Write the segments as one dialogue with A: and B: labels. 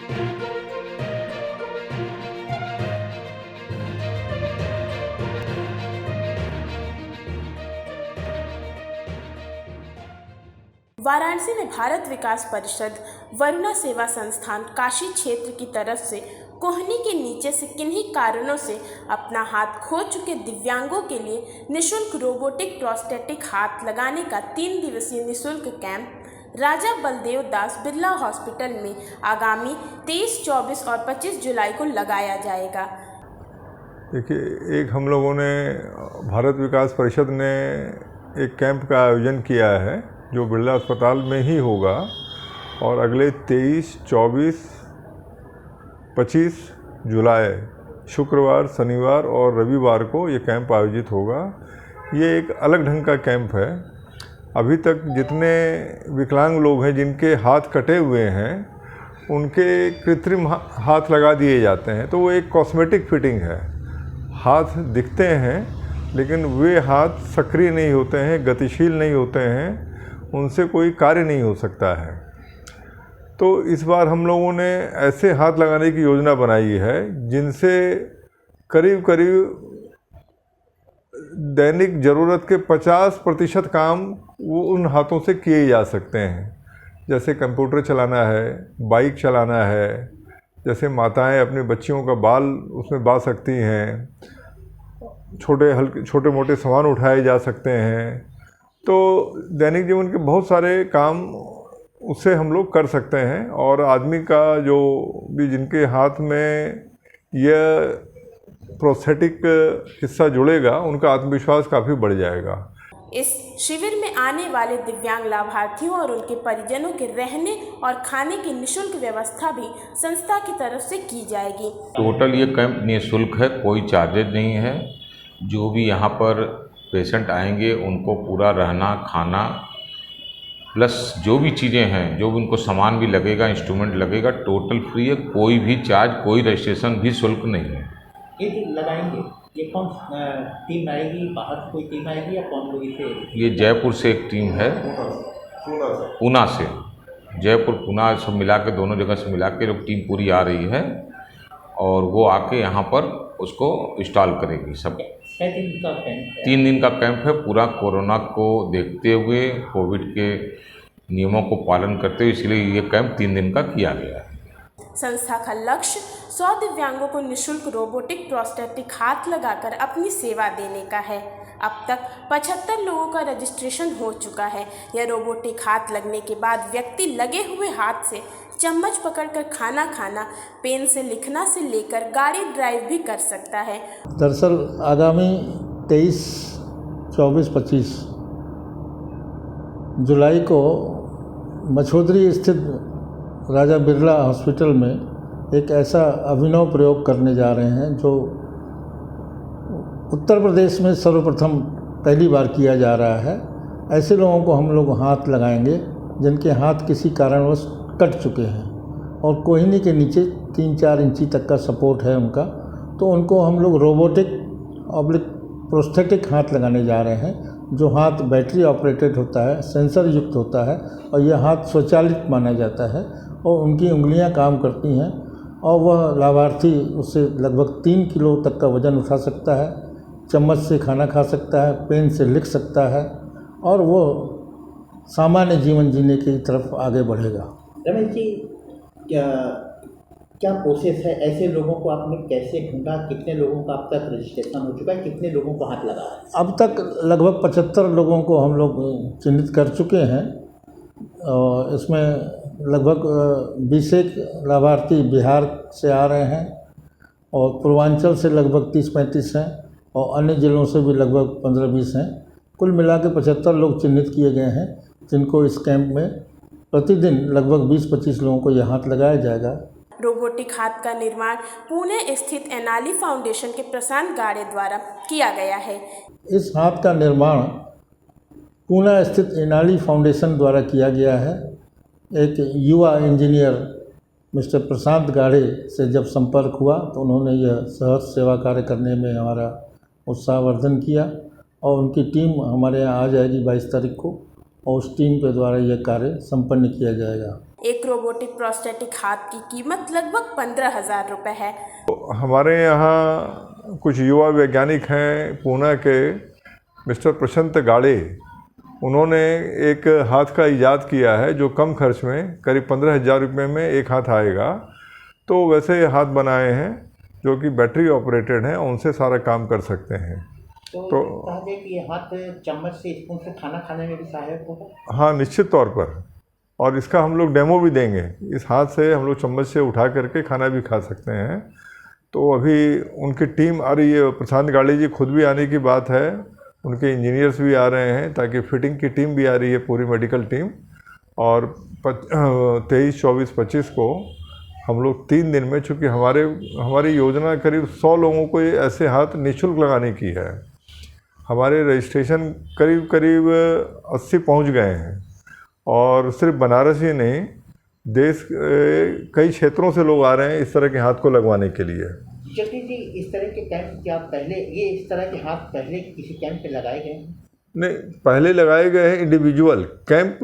A: वाराणसी में भारत विकास परिषद, वरुणा सेवा संस्थान काशी क्षेत्र की तरफ से कोहनी के नीचे से किन्हीं कारणों से अपना हाथ खो चुके दिव्यांगों के लिए निःशुल्क रोबोटिक प्रोस्थेटिक हाथ लगाने का 3 दिवसीय निःशुल्क कैंप राजा बलदेव दास बिरला हॉस्पिटल में आगामी 23, 24 और 25 जुलाई को लगाया जाएगा।
B: देखिए, एक हम लोगों ने भारत विकास परिषद ने एक कैंप का आयोजन किया है जो बिरला अस्पताल में ही होगा और अगले 23, 24, 25 जुलाई शुक्रवार, शनिवार और रविवार को ये कैंप आयोजित होगा। ये एक अलग ढंग का कैंप है। अभी तक जितने विकलांग लोग हैं जिनके हाथ कटे हुए हैं उनके कृत्रिम हाथ लगा दिए जाते हैं, तो वो एक कॉस्मेटिक फिटिंग है। हाथ दिखते हैं लेकिन वे हाथ सक्रिय नहीं होते हैं, गतिशील नहीं होते हैं, उनसे कोई कार्य नहीं हो सकता है। तो इस बार हम लोगों ने ऐसे हाथ लगाने की योजना बनाई है जिनसे करीब करीब दैनिक ज़रूरत के 50% काम वो उन हाथों से किए जा सकते हैं। जैसे कंप्यूटर चलाना है, बाइक चलाना है, जैसे माताएं अपने बच्चियों का बाल उसमें बा सकती हैं, छोटे मोटे सामान उठाए जा सकते हैं। तो दैनिक जीवन के बहुत सारे काम उससे हम लोग कर सकते हैं और आदमी का जो भी जिनके हाथ में यह प्रोस्थेटिक हिस्सा जुड़ेगा उनका आत्मविश्वास काफ़ी बढ़ जाएगा।
A: इस शिविर में आने वाले दिव्यांग लाभार्थियों और उनके परिजनों के रहने और खाने की निःशुल्क व्यवस्था भी संस्था की तरफ से की जाएगी।
C: टोटल ये कैंप निःशुल्क है, कोई चार्जेज नहीं है। जो भी यहाँ पर पेशेंट आएंगे उनको पूरा रहना, खाना प्लस जो भी चीज़ें हैं, जो भी उनको सामान भी लगेगा, इंस्ट्रूमेंट लगेगा, टोटल फ्री है। कोई भी चार्ज, कोई रजिस्ट्रेशन भी शुल्क नहीं है।
D: ये जो लगाएंगे, ये कौन टीम आएगी? बाहर कोई टीम आएगी या कौन लोग इसे?
C: ये जयपुर से एक टीम है, पूना से, जयपुर पूना सब मिला के, दोनों जगह से मिला के जो टीम पूरी आ रही है और वो आके यहाँ पर उसको इंस्टॉल करेगी। सब
D: 6 दिन का कैंप है?
C: 3 दिन का कैंप है। पूरा कोरोना को देखते हुए, कोविड के नियमों को पालन करते हुए, इसलिए ये कैंप 3 दिन का किया गया है।
A: संस्था का लक्ष्य 100 दिव्यांगों को निःशुल्क रोबोटिक प्रोस्थेटिक हाथ लगाकर अपनी सेवा देने का है। अब तक 75 लोगों का रजिस्ट्रेशन हो चुका है। यह रोबोटिक हाथ लगने के बाद व्यक्ति लगे हुए हाथ से चम्मच पकड़कर खाना खाना, पेन से लिखना से लेकर गाड़ी ड्राइव भी कर सकता है।
E: दरअसल आगामी 23, 24, 25 जुलाई को मछोदरी स्थित राजा बिरला हॉस्पिटल में एक ऐसा अभिनव प्रयोग करने जा रहे हैं जो उत्तर प्रदेश में सर्वप्रथम पहली बार किया जा रहा है। ऐसे लोगों को हम लोग हाथ लगाएंगे जिनके हाथ किसी कारणवश कट चुके हैं और कोहनी के नीचे 3-4 इंची तक का सपोर्ट है उनका, तो उनको हम लोग रोबोटिक ऑब्लिक प्रोस्थेटिक हाथ लगाने जा रहे हैं। जो हाथ बैटरी ऑपरेटेड होता है, सेंसर युक्त होता है और यह हाथ स्वचालित माना जाता है और उनकी उंगलियां काम करती हैं और वह लाभार्थी उससे लगभग 3 किलो तक का वज़न उठा सकता है, चम्मच से खाना खा सकता है, पेन से लिख सकता है और वो सामान्य जीवन जीने की तरफ आगे बढ़ेगा।
D: रमेश जी, क्या प्रोसेस है? ऐसे लोगों को आपने कैसे ढूंढा? कितने लोगों का अब तक रजिस्ट्रेशन हो चुका है? कितने लोगों को हाथ लगा है?
E: अब तक लगभग 75 लोगों को हम लोग चिन्हित कर चुके हैं और इसमें लगभग 20 लाभार्थी बिहार से आ रहे हैं और पूर्वांचल से लगभग 30-35 हैं और अन्य जिलों से भी लगभग 15-20 हैं। कुल मिला के 75 लोग चिन्हित किए गए हैं जिनको इस कैंप में प्रतिदिन लगभग 20-25 लोगों को यह हाथ लगाया जाएगा।
A: रोबोटिक हाथ का निर्माण पुणे स्थित एनाली फाउंडेशन के प्रशांत गाड़े द्वारा किया गया है।
E: इस हाथ का निर्माण पुणे स्थित एनाली फाउंडेशन द्वारा किया गया है। एक युवा इंजीनियर मिस्टर प्रशांत गाड़े से जब संपर्क हुआ तो उन्होंने यह सहज सेवा कार्य करने में हमारा उत्साहवर्धन किया और उनकी टीम हमारे यहाँ आ जाएगी 22 तारीख को और उस टीम के द्वारा यह कार्य संपन्न किया जाएगा।
A: एक रोबोटिक प्रोस्थेटिक हाथ की कीमत लगभग 15,000 रुपये है।
B: हमारे यहाँ कुछ युवा वैज्ञानिक हैं पूना के, मिस्टर प्रशांत गाड़े। उन्होंने एक हाथ का इजाद किया है जो कम खर्च में करीब 15,000 रुपये में एक हाथ आएगा। तो वैसे हाथ बनाए हैं जो कि बैटरी ऑपरेटेड हैं, उनसे सारा काम कर सकते हैं।
D: तो कहा जाए कि ये हाथ चम्मच से, स्पून से खाना खाने में भी सहायक होगा?
B: हाँ, निश्चित तौर पर। और इसका हम लोग डेमो भी देंगे। इस हाथ से हम लोग चम्मच से उठा करके खाना भी खा सकते हैं। तो अभी उनकी टीम आ रही है, प्रशांत गाड़ी जी खुद भी आने की बात है, उनके इंजीनियर्स भी आ रहे हैं, ताकि फिटिंग की टीम भी आ रही है, पूरी मेडिकल टीम। और 23, 24, 25 को हम लोग 3 दिन में, चूँकि हमारी योजना करीब 100 लोगों को ऐसे हाथ निःशुल्क लगाने की है। हमारे रजिस्ट्रेशन करीब 80 पहुंच गए हैं। और सिर्फ बनारस ही नहीं, देश कई क्षेत्रों से लोग आ रहे हैं इस तरह के हाथ को लगवाने के लिए।
D: जगदीश जी, इस तरह के कैंप क्या पहले, इस तरह के हाथ पहले किसी कैंप पे लगाए गए हैं?
B: नहीं, पहले लगाए गए हैं इंडिविजुअल कैंप।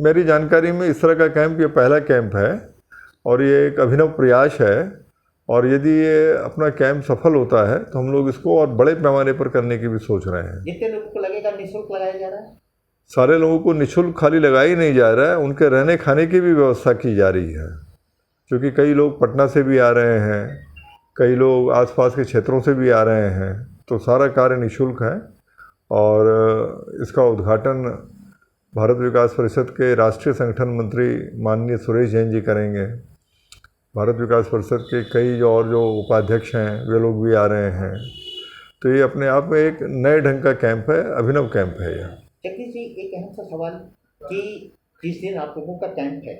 B: मेरी जानकारी में इस तरह का कैंप ये पहला कैंप है और ये एक अभिनव प्रयास है। और यदि ये अपना कैंप सफल होता है तो हम लोग इसको और बड़े पैमाने पर करने की भी सोच रहे हैं।
D: जितने लोगों को लगेगा निःशुल्क लगाया जा रहा है?
B: सारे लोगों को निःशुल्क खाली लगाया ही नहीं जा रहा है, उनके रहने खाने की भी व्यवस्था की जा रही है। क्योंकि कई लोग पटना से भी आ रहे हैं, कई लोग आसपास के क्षेत्रों से भी आ रहे हैं, तो सारा कार्य निःशुल्क है। और इसका उद्घाटन भारत विकास परिषद के राष्ट्रीय संगठन मंत्री माननीय सुरेश जैन जी करेंगे। भारत विकास परिषद के कई और जो उपाध्यक्ष हैं वे लोग भी आ रहे हैं। तो ये अपने आप में एक नए ढंग का कैंप है, अभिनव कैंप है यह।
D: जगदीश जी, एक अहम सा सवाल कि जिस दिन आप लोगों का कैंप है,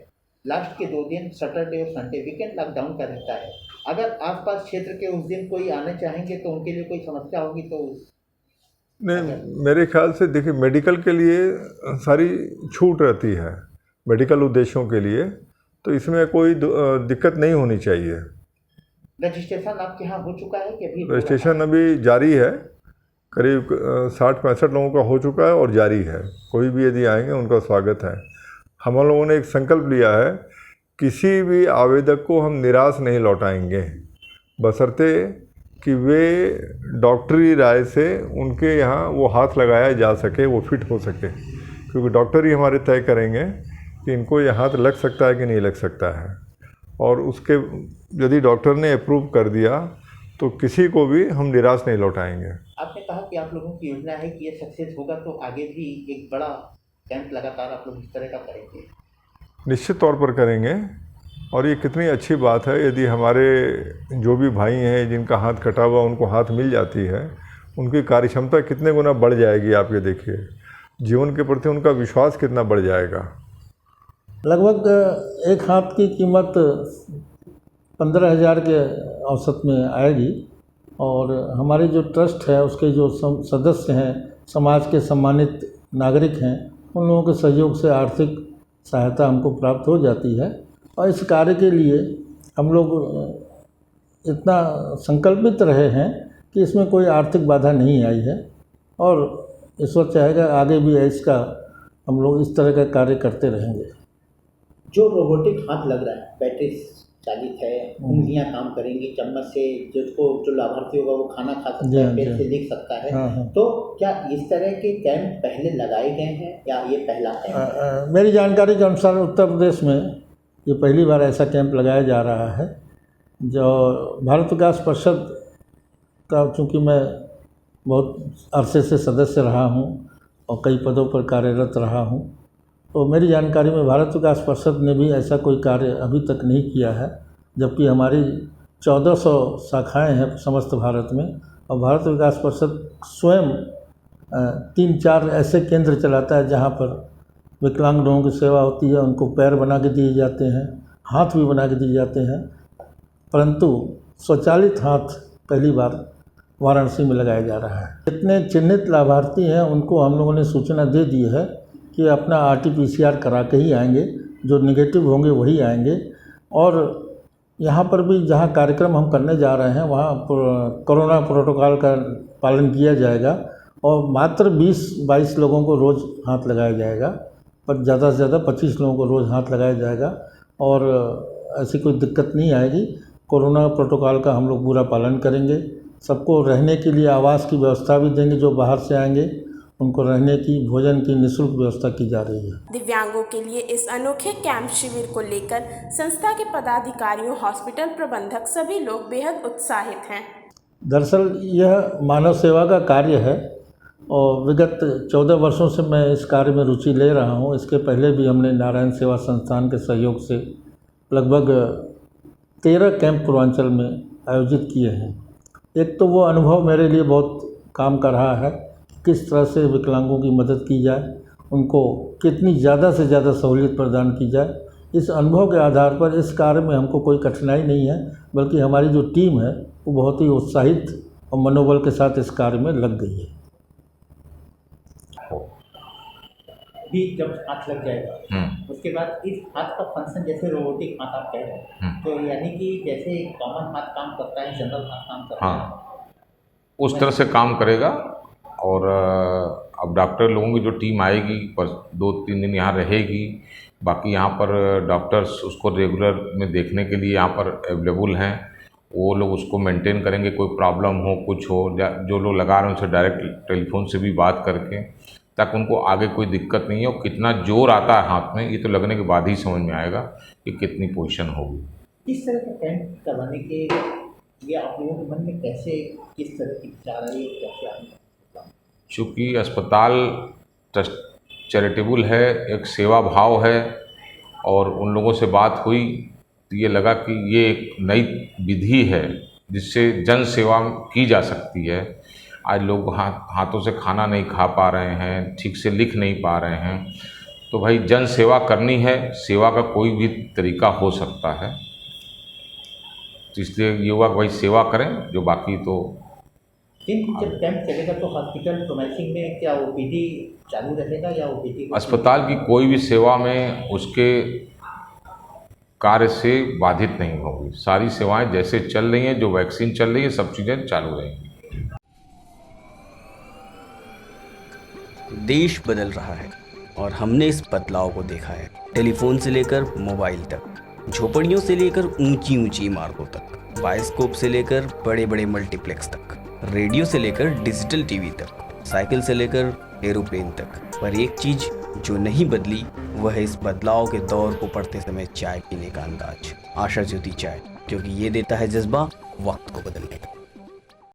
D: लास्ट के 2 दिन सैटरडे और संडे वीकेंड लॉकडाउन का रहता है। अगर आसपास क्षेत्र के उस दिन कोई आने चाहेंगे तो उनके लिए कोई समस्या होगी? तो
B: नहीं, मेरे ख्याल से देखिए, मेडिकल के लिए सारी छूट रहती है, मेडिकल उद्देश्यों के लिए, तो इसमें कोई दिक्कत नहीं होनी चाहिए।
D: रजिस्ट्रेशन आपके यहाँ हो चुका है कि अभी?
B: रजिस्ट्रेशन अभी जारी है, करीब 60-65 लोगों का हो चुका है और जारी है। कोई भी यदि आएंगे उनका स्वागत है। हम लोगों ने एक संकल्प लिया है, किसी भी आवेदक को हम निराश नहीं लौटाएंगे, बशर्ते कि वे डॉक्टरी राय से उनके यहाँ वो हाथ लगाया जा सके, वो फिट हो सके। क्योंकि डॉक्टर ही हमारे तय करेंगे कि इनको ये हाथ लग सकता है कि नहीं लग सकता है। और उसके यदि डॉक्टर ने अप्रूव कर दिया तो किसी को भी हम निराश नहीं लौटाएंगे।
D: आपने कहा कि आप लोगों की योजना है कि ये सक्सेस होगा तो आगे भी एक बड़ा कैंप लगातार आप लोग इस तरह का करेंगे?
B: निश्चित तौर पर करेंगे। और ये कितनी अच्छी बात है, यदि हमारे जो भी भाई हैं जिनका हाथ कटा हुआ उनको हाथ मिल जाती है, उनकी कार्य क्षमता कितने गुना बढ़ जाएगी। आप ये देखिए, जीवन के प्रति उनका विश्वास कितना बढ़ जाएगा।
E: लगभग एक हाथ की कीमत 15,000 के औसत में आएगी। और हमारे जो ट्रस्ट है उसके जो सदस्य हैं, समाज के सम्मानित नागरिक हैं, उन लोगों के सहयोग से आर्थिक सहायता हमको प्राप्त हो जाती है। और इस कार्य के लिए हम लोग इतना संकल्पित रहे हैं कि इसमें कोई आर्थिक बाधा नहीं आई है। और ईश्वर चाहेगा आगे भी इसका हम लोग इस तरह का कार्य करते रहेंगे।
D: जो रोबोटिक हाथ लग रहा है, बैटरी चालित है, उंगलियां काम करेंगी, चम्मच से जो लाभार्थी होगा वो खाना खा सकता है, पेट से लिख सकता है।
E: हाँ।
D: तो क्या इस तरह के कैंप पहले लगाए गए हैं या ये पहला कैंप है?
E: मेरी जानकारी के अनुसार उत्तर प्रदेश में ये पहली बार ऐसा कैंप लगाया जा रहा है। जो भारत विकास परिषद का, चूँकि मैं बहुत अरसे से सदस्य रहा हूँ और कई पदों पर कार्यरत रहा हूँ, तो मेरी जानकारी में भारत विकास परिषद ने भी ऐसा कोई कार्य अभी तक नहीं किया है। जबकि हमारी 1400 शाखाएं हैं समस्त भारत में, और भारत विकास परिषद स्वयं 3-4 ऐसे केंद्र चलाता है जहां पर विकलांग लोगों की सेवा होती है। उनको पैर बना के दिए जाते हैं, हाथ भी बना के दिए जाते हैं, परंतु स्वचालित हाथ पहली बार वाराणसी में लगाया जा रहा है। जितने चिन्हित लाभार्थी हैं उनको हम लोगों ने सूचना दे दी है कि अपना RT-PCR करा के ही आएंगे, जो नेगेटिव होंगे वही आएंगे। और यहाँ पर भी जहाँ कार्यक्रम हम करने जा रहे हैं वहाँ कोरोना प्रोटोकॉल का पालन किया जाएगा और मात्र 20-22 लोगों को रोज़ हाथ लगाया जाएगा, पर ज़्यादा से ज़्यादा 25 लोगों को रोज़ हाथ लगाया जाएगा। और ऐसी कोई दिक्कत नहीं आएगी। कोरोना प्रोटोकॉल का हम लोग पूरा पालन करेंगे। सबको रहने के लिए आवास की व्यवस्था भी देंगे, जो बाहर से आएंगे उनको रहने की, भोजन की निःशुल्क व्यवस्था की जा रही है।
A: दिव्यांगों के लिए इस अनोखे कैंप शिविर को लेकर संस्था के पदाधिकारियों, हॉस्पिटल प्रबंधक सभी लोग बेहद उत्साहित हैं।
E: दरअसल यह मानव सेवा का कार्य है और विगत 14 वर्षों से मैं इस कार्य में रुचि ले रहा हूँ। इसके पहले भी हमने नारायण सेवा संस्थान के सहयोग से लगभग 13 कैंप पूर्वांचल में आयोजित किए हैं। एक तो वो अनुभव मेरे लिए बहुत काम का रहा है, किस तरह से विकलांगों की मदद की जाए, उनको कितनी ज़्यादा से ज़्यादा सहूलियत प्रदान की जाए। इस अनुभव के आधार पर इस कार्य में हमको कोई कठिनाई नहीं है, बल्कि हमारी जो टीम है वो बहुत ही उत्साहित और मनोबल के साथ इस कार्य में लग गई है।
D: भी जब हाथ लग जाएगा उसके बाद इस हाथ का फंक्शन, जैसे रोबोटिक हाथ आप कह रहे हैं, तो यानी कि जैसे कॉमन हाथ काम करता है, जनरल हाथ काम करता है,
C: उस तरह से काम करेगा। और अब डॉक्टर लोगों की जो टीम आएगी, पर 2-3 दिन यहाँ रहेगी। बाकी यहाँ पर डॉक्टर्स उसको रेगुलर में देखने के लिए यहाँ पर अवेलेबल हैं। वो लोग उसको मेंटेन करेंगे। कोई प्रॉब्लम हो, कुछ हो, जो लोग लगा रहे हैं उनसे डायरेक्ट टेलीफोन से भी बात करके, ताकि उनको आगे कोई दिक्कत नहीं है। और कितना जोर आता है हाथ में, ये तो लगने के बाद ही समझ में आएगा कि कितनी पोजीशन होगी।
D: इस तरह का कैंप करवाने के लिए आप लोगों के मन में कैसे, किस तरह की विचार आई, कैसे आई?
C: चूँकि अस्पताल चैरिटेबल है, एक सेवा भाव है, और उन लोगों से बात हुई तो ये लगा कि ये एक नई विधि है जिससे जन सेवा की जा सकती है। आज लोग हाथों से खाना नहीं खा पा रहे हैं, ठीक से लिख नहीं पा रहे हैं, तो भाई जन सेवा करनी है। सेवा का कोई भी तरीका हो सकता है, तो इसलिए ये हुआ कि भाई सेवा करें, जो बाकी तो।
D: जब कैंप चलेगा तो हॉस्पिटल प्रोमाइसिंग में क्या ओपीडी चालू रहेगा या ओपीडी?
C: अस्पताल की कोई भी सेवा में उसके कार्य से बाधित नहीं होगी। सारी सेवाएं जैसे चल रही हैं, जो वैक्सीन चल रही है, सब चीज़ें चालू रहेंगी।
F: देश बदल रहा है और हमने इस बदलाव को देखा है। टेलीफोन से लेकर मोबाइल तक, झोपड़ियों से लेकर ऊंची ऊंची इमारतों तक, बायोस्कोप से लेकर बड़े बड़े मल्टीप्लेक्स तक, रेडियो से लेकर डिजिटल टीवी तक, साइकिल से लेकर एरोप्लेन तक। पर एक चीज जो नहीं बदली वह है इस बदलाव के दौर को पढ़ते समय चाय पीने का अंदाज। आशा ज्योति चाय, क्योंकि ये देता है जज्बा वक्त को बदलने का।